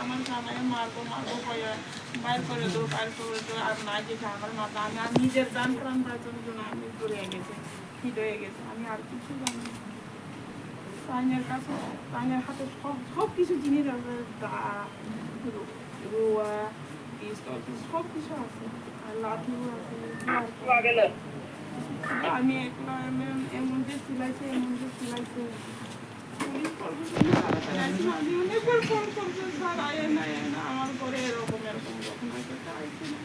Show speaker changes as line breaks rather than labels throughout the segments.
আমার জামাই মারবো মারবো বাইর করে দেবো বাইর করে দেবো আর না যেটা আমার মাথা আমি আর নিজের জান প্রাণ বাঁচানোর জন্য আমি ঘুরে গেছে হিট হয়ে গেছে আমি আর কিছু জানি না তাইনের কাছে তাইনের হাতে সব কিছু জিনিস আছে রোয়া পিস্তল সব কিছু আছে আর লাঠিও আছে আমি একলা এমন যে সিলাইছে আমি অনেকবার ফোন করছে স্যার আয় না আমার ঘরে এরকম যখন আইছে না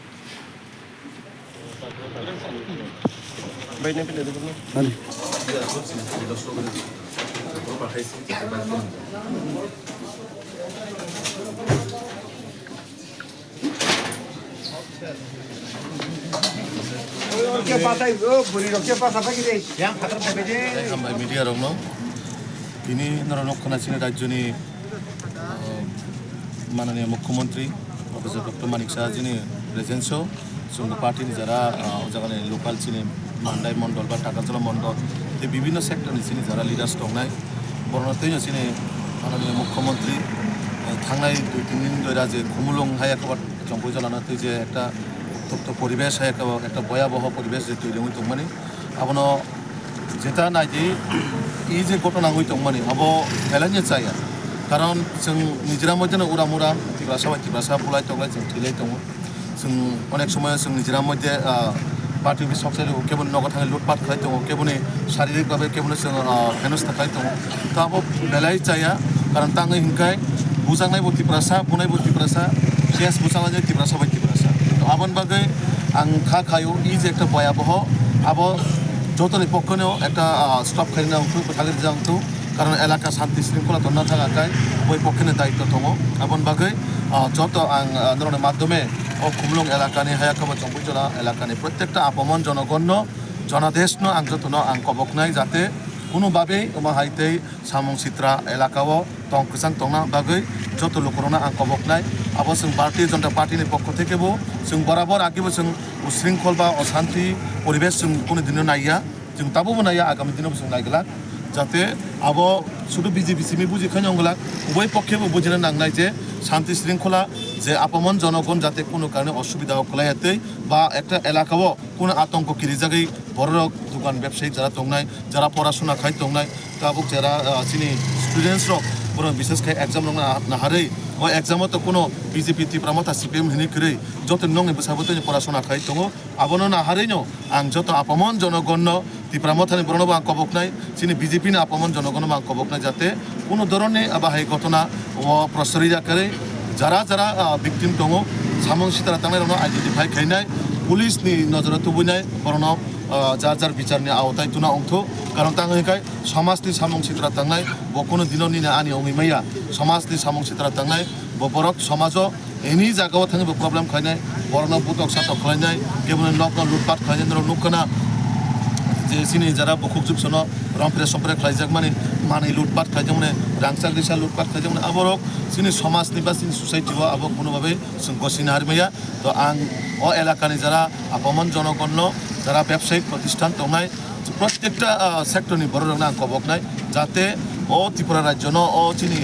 Baik ni pilih dulu.
Mana?
Oke pasai bro, beri roke pas apa gitu? Yang khatar tapi je.
Kami media rong no. Ini naronok kena sini rajuni माननीय मुख्यमंत्री प्रोफेसर डॉक्टर मानिक शाह जी ने प्रेजेंस हो जोंनि पार्टी नि जरा जगह लोकल चिनि मानदाय मंडल बा टाकाजला मंडल ते विभिन्न सेक्टर नि चिनि जरा लिडार्स दंनाय बरनतै चिनि माननीय मुख्यमंत्री थांनाय 2-3 दिन धरे जे खुमुलुं हायाखबा जंगल जलानातै जे একটা উত্তপ্ত পরিবেশ একটা ভয়াবহ পরিবেশ যে তৈরি হইতো মানে আবনো যেটা নাই যে এই যে ঘটনা হইতো মানে আবো হেলানি চাইয়া কারণ जों निजरा मध्येनो उरामुरा तिब्रासा बुलाय तगलाय जों थैलाय दङ जों अनेक समय जों निजरा मध्य पार्टी अफिस सकसेल केवल नगद थाङै लुटपाट खालाय दङ केवल शारीरिकभावे केवल जों हेनस्था खालाय दङ दा अब बेलाय जाया कारण ताङै हिंखाय बुजांनाय बतिब्रासा बुनाय बतिब्रासा केस बुजांनाय तिब्रासा बाय तिब्रासा आबन बागै आं खायो इ जे একটা ভয়াবহ আবো যতনি পক্ষনেও একটা স্টপ খাইনা উঠু থাগির জাংতু কারণ এলাকা শান্তি শৃঙ্খলা ধন্যা থাকায় ওই পক্ষের দায়িত্ব দङ আবন বাগৈ যত আং নরনের মাধ্যমে ও খুমলুং এলাকানি হায়াখাবা জম্বুজলা এলাকানি প্রত্যেকটা আপমন জনগণ্য জনাদেশনো আং যতনো আং কবকনাই যাতে কোনোভাবেই হাইতেই সামং সিত্রা এলাকাও তংকসাং তংনা বাগৈ যত লোকরনা আং কবকনাই আবো जों भारतीय जनता पार्टीनि पक्ष থেকেও जों बराबर आगेबो जों उशृंखल बा अशांति परिवेश जों কোনো দিনও नाया जों दाबो नाया आगामी दिनाव जों नायगला যাতে আবো শুধু বিজেপি সিমি বুঝিখানি অঙ্গলা উভয় পক্ষেও বুঝিনো নাंगनाय যে শান্তি শৃঙ্খলা যে আপমন জনগণ যাতে কোনো কারণে অসুবিধা হকলায়াতে বা একটা এলাকাও কোনো আতঙ্ক কিরি জায়গায় বড় দোকান ব্যবসায়িক যারা দंनाय যারা পড়াশোনা খাই দंनाय তাবুক যারা চিনি স্টুডেন্টস রক বড় বিশেষ করে एग्जाम না হারে ও एग्जाम তো কোনো বিজেপি তীব্রমতা সিপিএম হিনি করে যত নঙে বসাবতে পড়াশোনা খাই দङ আবনো না হারেনো আং যত আপমন জনগণ তীব্রমতানি বর্ণবা কবকনাই চিনি বিজেপি না আপমন জনগণ মা কবকনাই যাতে কোনো ধরনের আবাহাই ঘটনা ও প্রসারিত করে যারা যারা ভিকটিম দङ সামং সিতারা তাंनाय রনো আইডেন্টিফাই খাইনাय পুলিশनि নজরে তুবुनाय বরनो যার বিচারनि আওতায় তুনা অংথ কারণ তাंगैखाय समाजनि सामं सित्रा तांनाय बकोनो दिननि आनि अंगैमाया समाजनि सामं सित्रा तांनाय बरक समाजो एनि जागाव थाङो प्रब्लेम खायनाय बरनो बुटक साटक खालायनाय केवल नक लुटपाट खालायनाय नुखना যে সিনি যারা বকুক জুবসনো রংপ্রে সম্প্রে খাইজাক মানে লুটপাট খাইজাক রাংচাক রিসা লুটপাট খাইজাক আবরক সিনি সমাজনি বা সিনি সোসাইটিও আবো কোনোভাবে जों গছিনা হারমাইয়া তো আং ও এলাকানি যারা আপমন জনগণ যারা ব্যবসায়িক প্রতিষ্ঠান দंनाय প্রত্যেকটা সেক্টরনি বড় রংনা আং কবকনাই যাতে ও ত্রিপুরা রাজ্য ও চিনি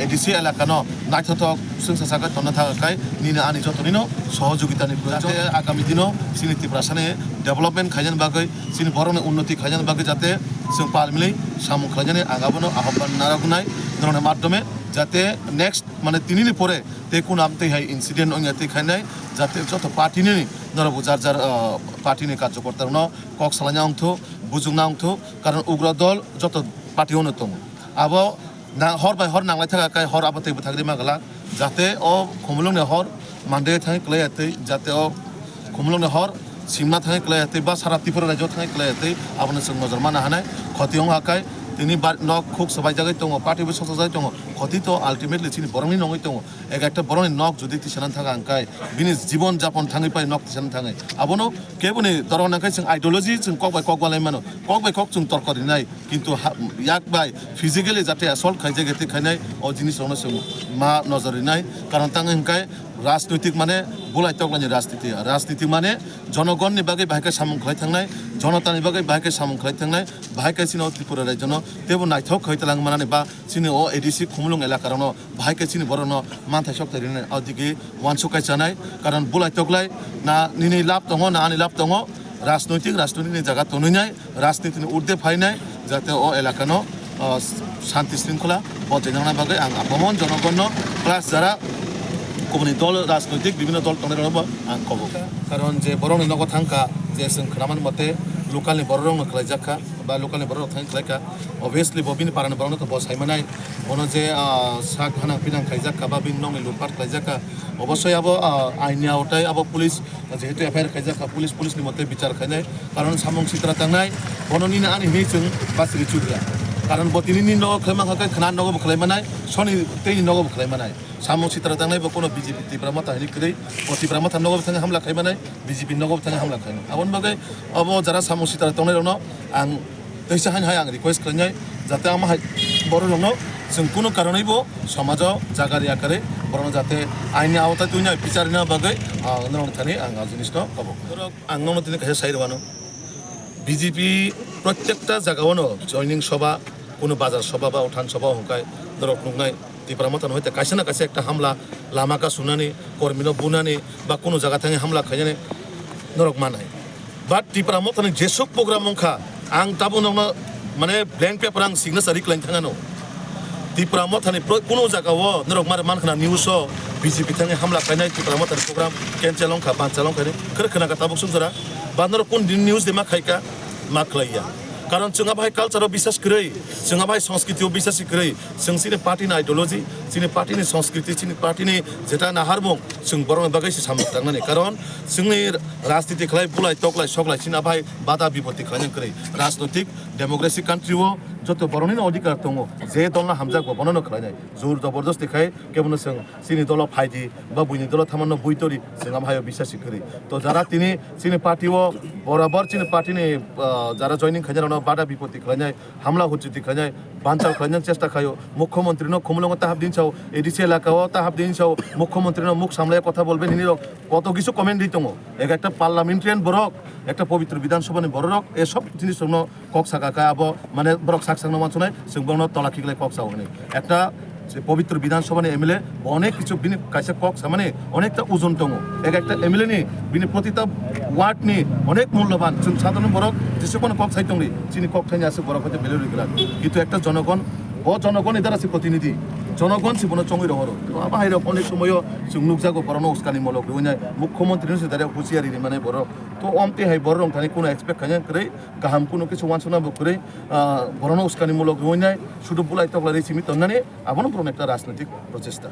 এডিসি এলাকানো নাইথক সংসার সাকা তন্ন থাকায় নিনে আনি যতনিনো সহযোগিতানি প্রয়োজন আগামী দিনও চিনি ত্রিপুরা সানে ডেভেলপমেন্ট খাইজান বাগৈ চিনি বড়নে উন্নতি খাইজান বাগৈ যাতে जों পালমিলি সামু খাইজানে আগাবনো আহ্বান নারাগুনাই ধরনের মাধ্যমে যাতে নেক্সট মানে তিনিনি পরে তে কোন আমতে হাই ইনসিডেন্ট অঙ্গাতে খাইনাই যাতে যত পার্টিনি নরব যার পার্টিনি কার্যকর্তা কক সালানা অংথ বুজুংনা অংথ কারণ উগ্র দল যত পার্টি হনো দङ আবো না হর বাই হর নাंलाय থাকায় হর আবাতেবো থাকরে মাগলা যাতে ও খমলংনে হর মানদে থাই ক্লায়াতে যাতে ও খমলংনে হর সিমনা থাই ক্লায়াতে বা সারা ত্রিপুরা রাজ্য থাই ক্লায়াতে আবনে जों नजर माना हानाय खतियं हाकाय তিনি নক খুব সবাই জায়গায় দङ পার্টিবো সব জায়গায় দङ ক্ষতি তো আলটিমেটলি চিনি বরংনি নङै দङ একটা বরংনি নক যদি তিসানান থাকা আंखाय বিনি জীবন যাপন থাङै পাই নক তিসানান থাङै আবনো কেবনি দরনাखाय जों আইডিওলজি जों কক বাই মানো কক বাই কক जों তরকরিনাই কিন্তু ইয়াক বাই ফিজিক্যালি যাতে আসল খাইজে গেতে খাইনাই ও জিনিস রংनो जों মা নজরিনাই কারণ তাङै হাंखाय রাজনৈতিক মানে বুলাই তকলানি রাজনীতি মানে জনগণনি বাগै বাহাইকে সামুং খাই थांनाय জনতাनि বাগै বাহাইকে সামুং খাই थांनाय বাহাইকে চিনি ত্রিপুরা রাজ্যনো তেবো নাইথক খাইতালাং মানানি বা চিনি ও এডিসি খুমলুং এলাকারনো বাহাইকে চিনি বড়নো মানথাই সকতারিনে অদিকে ওয়ানসুকাই জানাই কারণ বুলাই তকলাই না নিনি লাভ দङ না আনি লাভ দङ রাজনৈতিকনি জায়গা তনুইনাই রাজনীতিनि উর্ধে ফাইনাই যাতে ও এলাকানো শান্তি শৃঙ্খলা বজায় রাখনার বাগै আं আপমন জনগণ প্লাস যারা কবনি দল রাজনৈতিক বিভিন্ন দল তংনাयबो आं कबो কারণ যে বরংনি নগদ থাঙ্কা যে जों खोनामान मते लोकालनि बर रंनो खालायजाखा बा लोकालनि बर रंनो खालायका अबियसलि बबिनि पारानि बरंनो तो बसायमानाय बनो जे साक हाना पिनां खालायजाखा बा बिन नंनि लुटपाट खालायजाखा अबশ্যই आबो आइननि आवताय आबो पुलिस जेहेतु एफआईआर खालायजाखा पुलिसनि मते बिचार खालायनाय কারণ सामुं सित्रा थांनाय बननिनो आनि हे जों बासिरि चुद्रा কারণ বতিনি নগ খাইমা খাই খানা নগ খাইমানাय সনি তেই নগ খাইমানাय सामुं सित्रा थांनाय बकोनो बीजेपी ত্রিপুরা মাথা হিনি কই ত্রিপুরা মাথা নগ थाङै हामला खाइमानाय बीजेपी नग थाङै हामला खाइनो आबन बागै अबो जरा सामुं सित्रा थांनायनो आं दैसा हाय आं रिक्वेस्ट खालामनाय जाते आमा बर रंनो जों कुनो कारनैबो समाजाव जागारि आकारे बरनो जाते आइननि आवता तुइना बिचारना बागै नरं थानि आं जिनिसनो कबो आं ननो दिनै खाय साइरवानो बीजेपी प्रत्येकटा जागावनो जयनिं सभा কোনো বাজার সভা বা উঠান সভা হংকায় নরক নুংনাই ত্রিপুরা মতন হইতে কাছে না কাছে একটা হামলা লামাকা শুনানি কর্মীনো বুনানি বা কোনো জায়গা থেকে হামলা খাইজানে নরক মানায় বাট ত্রিপুরা মতন যেসব প্রোগ্রাম হংখা আং তাবো নংনো মানে ব্ল্যাঙ্ক পেপার আং সিগনেচাरि ক্লাइन थाङानो ত্রিপুরা মতন কোনো জায়গাও নরক মারে মানখানা নিউসও বিজেপি থেকে হামলা খাইনাय ত্রিপুরা মতন প্রোগ্রাম ক্যান্সেল হংখা বানচাল হংখানে खोनागा ताबो सुनजरा बा नरक कोन निउस दे मा खाइका मा खालाया কারণ जोंहा बाहाय कालचाराव बिसास गरै जोंहा बाहाय संस्कृतियाव बिसास गरै जों सिनि पार्टीनि आइडियोलॉजी सिनि पार्टीनि संस्कृति सिनि पार्टीनि जेटा नाहारमुं जों बरं बागैसो सामलायनानै खारन जोंनि राजनीति खालाय बुलाय तकलाय सकलाय सिना बाहाय बादा बिपत्ति खालायनो गरै राजनैतिक डेमोक्रेसी कान्ट्रियाव যত বরণিনো অধিকার দङ যে দলना हामजागो बननो खालायनाय जोर जबरदस्ति खाय केवनो जों सिनि दल फायदि बा बुइनि दल थामानो बुइतरि जोंहा बाहाय बिसासि गरै तो जारा तिनि सिनि पार्टीव बराबर सिनि पार्टीनि जारा जयनिं खायजानो बादा बिपत्ति खालायनाय हामला हुज्जुति खालायनाय बानचाल खालायनो चेष्टा खायो मुख्यमंत्रीनो खुमलंग ताहाब दिनसाव एडिसि एलाकाव ताहाब दिनसाव मुख्यमंत्रीनो मुख सामलाय কথা বলবেন হিনিরক কত কিছু কমেন্ট দিই দङ একটা পার্লামেন্টারিয়ান বরক একটা পবিত্র বিধানসভাनि বরক এসব জিনিস কক সাকাকা আবো মানে বরক সাকসাংনো মানসুনাय जों बरनो तलाखिगलाय কক সাওনে একটা পবিত্র বিধানসভাनि এমএলএ অনেক কিছু বিনি কাছে কক সামানে অনেকটা ওজন দङ একটা এমএলএ নি বিনি প্রতিটা ওয়ার্ডনি অনেক মূল্যবান जों সাধারণ বরক যেসবন কক সাইতংনি চিনি কক থাইনি আছে বরক হতে বেলে রইগলা কিন্তু একটা জনগণ ও জনগণ এদার আছে প্রতিনিধি জনগণ জীবন চঙই রহর বাহির অনেক সময় जों नुकजागो बरनो उसकानि मलक रुइनाय मुख्यमंत्री से दारे हुसियारि माने बर तो अमते हाय बर रं थानि कोनो एक्सपेक्ट खायन करै गाहाम कोनो किछु वानसना बकरै बरनो उसकानि मलक रुइनाय सुदु बुलाय तकलारि सिमि तन्नानि आबनो प्रनेक्टा राजनैतिक प्रचेष्टा